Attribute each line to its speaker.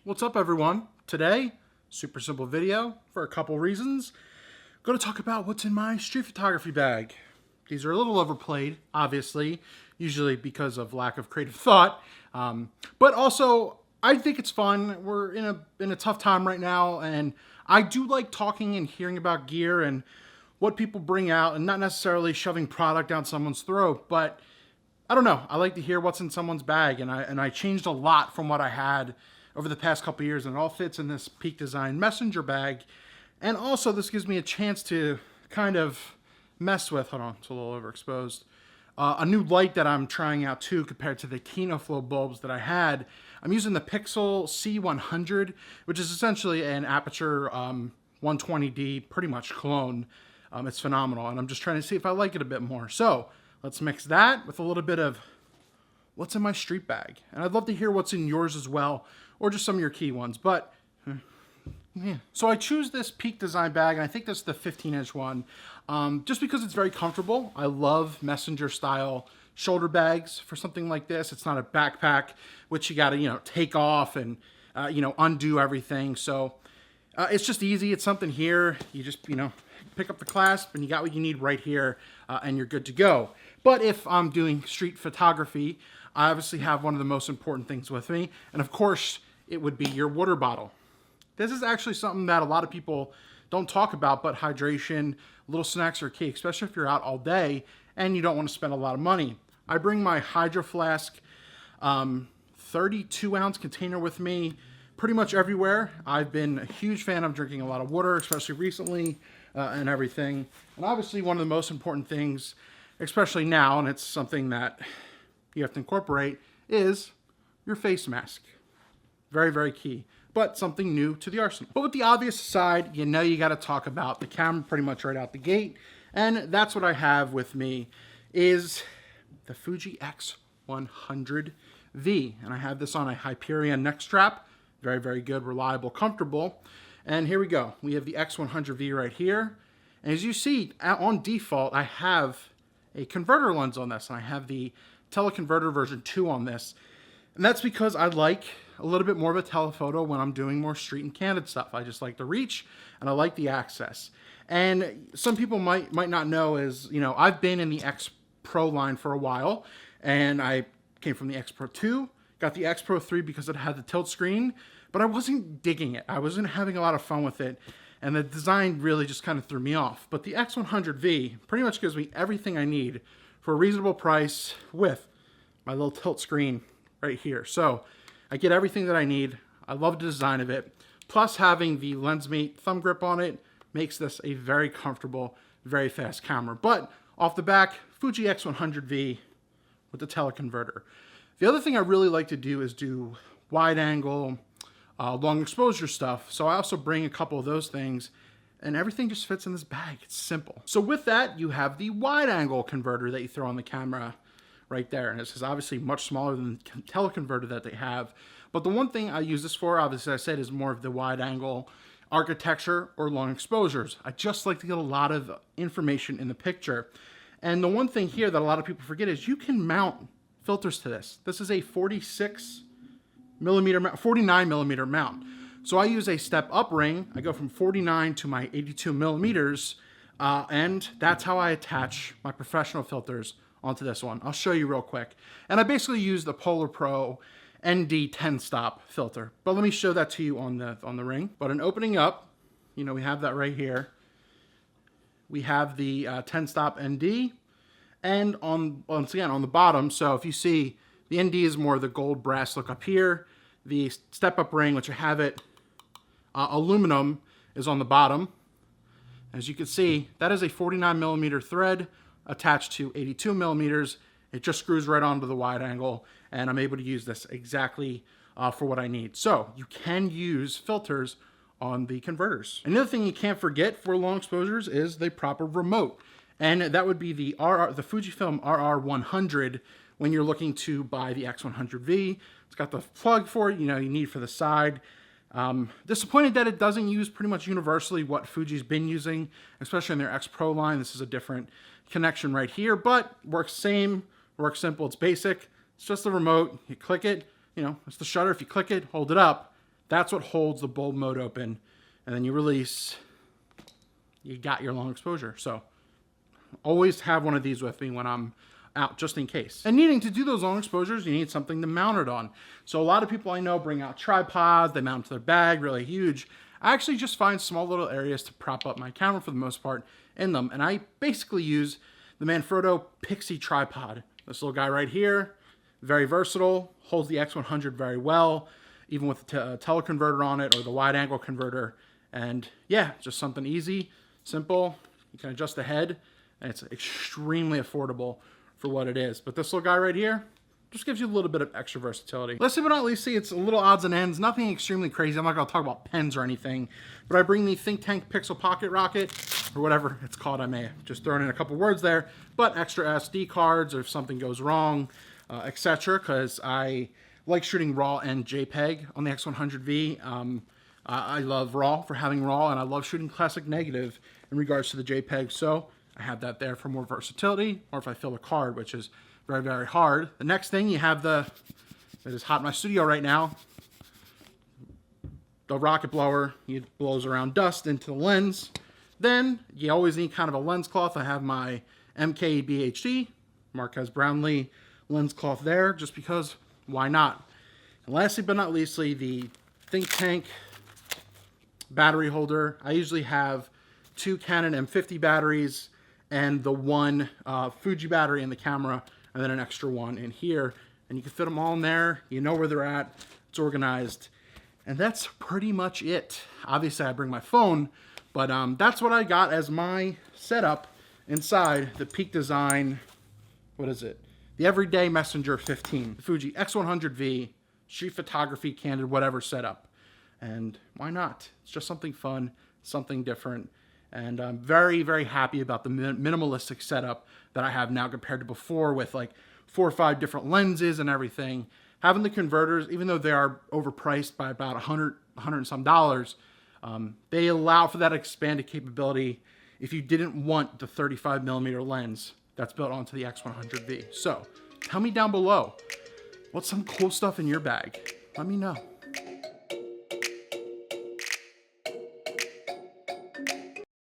Speaker 1: What's up, everyone? Today, super simple video for a couple reasons. I'm going to talk about what's in my street photography bag. These are a little overplayed, obviously, usually because of lack of creative thought, but also I think it's fun. We're in a tough time right now, and I do like talking and hearing about gear and what people bring out, and not necessarily shoving product down someone's throat, but I don't know. I like to hear what's in someone's bag, and I changed a lot from what I had over the past couple years, and it all fits in this Peak Design messenger bag. And also, this gives me a chance to kind of mess with, hold on, it's a little overexposed, a new light that I'm trying out too compared to the Kinoflow bulbs that I had. I'm using the Pixie C100, which is essentially an aperture 120D, pretty much clone. It's phenomenal, and I'm just trying to see if I like it a bit more. So let's mix that with a little bit of what's in my street bag. And I'd love to hear what's in yours as well, or just some of your key ones. But yeah. So I choose this Peak Design bag, and I think this is the 15-inch one, just because it's very comfortable. I love messenger style shoulder bags for something like this. It's not a backpack, which you got to, take off and, undo everything. So it's just easy. It's something here. You just, pick up the clasp and you got what you need right here, and you're good to go. But if I'm doing street photography, I obviously have one of the most important things with me. And of course, it would be your water bottle. This is actually something that a lot of people don't talk about, but hydration, little snacks are key, especially if you're out all day and you don't want to spend a lot of money. I bring my Hydro Flask 32-ounce container with me pretty much everywhere. I've been a huge fan of drinking a lot of water, especially recently, and everything. And obviously one of the most important things, especially now, and it's something that you have to incorporate, is your face mask. Very, very key, but something new to the arsenal. But with the obvious aside, you got to talk about the camera pretty much right out the gate. And that's what I have with me is the Fuji X100V. And I have this on a Hyperion neck strap. Very, very good, reliable, comfortable. And here we go. We have the X100V right here. And as you see, on default, I have a converter lens on this. And I have the teleconverter version 2 on this. And that's because I like a little bit more of a telephoto when I'm doing more street and candid stuff. I just like the reach and I like the access. And some people might not know is, I've been in the X Pro line for a while, and I came from the X Pro 2, got the X Pro 3 because it had the tilt screen, but I wasn't digging it. I wasn't having a lot of fun with it, and the design really just kind of threw me off. But the X100V pretty much gives me everything I need for a reasonable price with my little tilt screen right here. So I get everything that I need. I love the design of it. Plus having the LensMate thumb grip on it makes this a very comfortable, very fast camera. But off the back, Fuji X100V with the teleconverter. The other thing I really like to do is do wide angle, long exposure stuff. So I also bring a couple of those things, and everything just fits in this bag. It's simple. So with that, you have the wide angle converter that you throw on the camera right there. And this is obviously much smaller than the teleconverter that they have. But the one thing I use this for, obviously I said, is more of the wide angle architecture or long exposures. I just like to get a lot of information in the picture. And the one thing here that a lot of people forget is you can mount filters to this. This is a 49 millimeter mount. So I use a step up ring. I go from 49 to my 82 millimeters. And that's how I attach my professional filters onto this one. I'll show you real quick. And I basically use the Polar Pro ND 10 stop filter. But let me show that to you on the ring. But in opening up, we have that right here. We have the 10 stop ND, and once again on the bottom. So if you see, the ND is more of the gold brass look up here. The step up ring, which I have it aluminum, is on the bottom. As you can see, that is a 49 millimeter thread attached to 82 millimeters. It just screws right onto the wide angle, and I'm able to use this exactly for what I need. So you can use filters on the converters. Another thing you can't forget for long exposures is the proper remote. And that would be the Fujifilm RR100 when you're looking to buy the X100V. It's got the plug for it, you need for the side. Disappointed that it doesn't use pretty much universally what Fuji's been using, especially in their X Pro line. This is a different connection right here, but works simple, it's basic. It's just the remote, you click it, it's the shutter. If you click it, hold it up, That's what holds the bulb mode open. And then you release, you got your long exposure. So always have one of these with me when I'm out, just in case. And needing to do those long exposures, you need something to mount it on. So a lot of people I know bring out tripods, they mount to their bag, really huge. I actually just find small little areas to prop up my camera for the most part in them. And I basically use the Manfrotto Pixie tripod. This little guy right here, very versatile, holds the X100 very well, even with the teleconverter on it or the wide angle converter. And yeah, just something easy, simple. You can adjust the head, and it's extremely affordable for what it is. But this little guy right here just gives you a little bit of extra versatility. Last but not least, it's a little odds and ends, nothing extremely crazy. I'm not gonna talk about pens or anything, but I bring the Think Tank Pixel Pocket Rocket, or whatever it's called. I may have just thrown in a couple words there, but extra SD cards or if something goes wrong, etc. Because I like shooting RAW and JPEG on the X100V. I love RAW for having RAW, and I love shooting classic negative in regards to the JPEG. So I have that there for more versatility, or if I fill a card, which is very, very hard. The next thing you have that is hot in my studio right now, the rocket blower. It blows around dust into the lens. Then you always need kind of a lens cloth. I have my MK BHD, Marquez Brownlee lens cloth there, just because, why not? And lastly but not leastly, the Think Tank battery holder. I usually have 2 Canon M50 batteries and the one Fuji battery in the camera, and then an extra one in here. And you can fit them all in there. You know where they're at. It's organized. And that's pretty much it. Obviously, I bring my phone, but that's what I got as my setup inside the Peak Design, what is it? The Everyday Messenger 15. The Fuji X100V, street photography, candid, whatever setup. And why not? It's just something fun, something different. And I'm very, very happy about the minimalistic setup that I have now compared to before with like 4 or 5 different lenses and everything. Having the converters, even though they are overpriced by about $100 and some dollars, they allow for that expanded capability if you didn't want the 35mm lens that's built onto the X100V. So tell me down below, what's some cool stuff in your bag? Let me know.